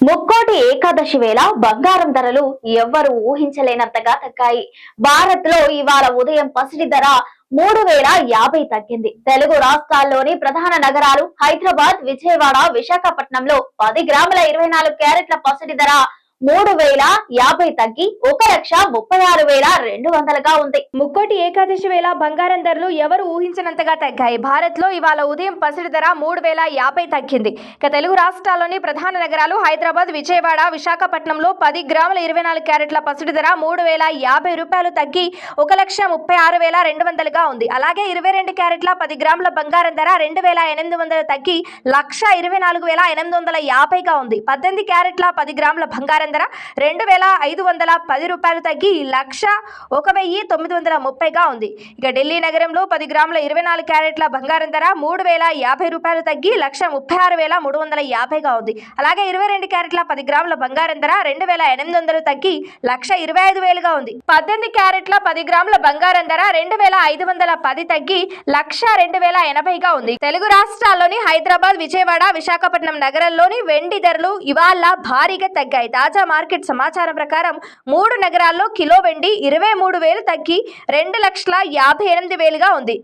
ముక్కోటి ఏకాదశి వేళ బంగారం ధరలు ఎవ్వరూ ఊహించలేనంతగా తగ్గాయి. భారత్ లో ఇవాళ ఉదయం పసిడి ధర 3050 తగ్గింది. తెలుగు రాష్ట్రాల్లోని ప్రధాన నగరాలు హైదరాబాద్, విజయవాడ, విశాఖపట్నంలో 10 గ్రాముల 24 క్యారెట్ల పసిడి ధర 3050 తగ్గి 1,36,200గా ఉంది. ముక్కోటి ఏకాదశి వేళ బంగారం ధరలు ఎవరు ఊహించినంతగా తగ్గాయి. భారత్ లో ఇవాళ ఉదయం పసిడి ధర 3050 తగ్గింది. ఇక తెలుగు రాష్ట్రాల్లోని ప్రధాన నగరాలు హైదరాబాద్, విజయవాడ, విశాఖపట్నంలో 10 గ్రాముల 24 క్యారెట్ల పసిడి ధర 3050 రూపాయలు తగ్గి 1,36,200గా ఉంది. అలాగే 22 క్యారెట్ల 10 గ్రాముల బంగారం ధర 2,800 తగ్గి 1,24,850గా ఉంది. 18 క్యారెట్ల 10 గ్రాముల బంగారం ధర 2,510 రూపాయలు తగ్గి 1,01,930గా ఉంది. ఇక ఢిల్లీ నగరంలో 10 గ్రాముల 24 క్యారెట్ల బంగారం ధర 3,050 రూపాయలు తగ్గి 1,36,350గా ఉంది. అలాగే 22 క్యారెట్ల 10 గ్రాముల బంగారం ధర 2,800 తగ్గి 1,25,000గా ఉంది. 18 క్యారెట్ల 10 గ్రాముల బంగారం ధర 2,510 తగ్గి 1,02,080గా ఉంది. తెలుగు రాష్ట్రాల్లోని హైదరాబాద్, విజయవాడ, విశాఖపట్నం నగరంలోని వెండి ధరలు ఇవాళ భారీగా తగ్గాయి. తాజా మార్కెట్ సమాచారం ప్రకారం 3 నగరాల్లో కిలో వెండి 23,000 తగ్గి 2,58,000గా ఉంది.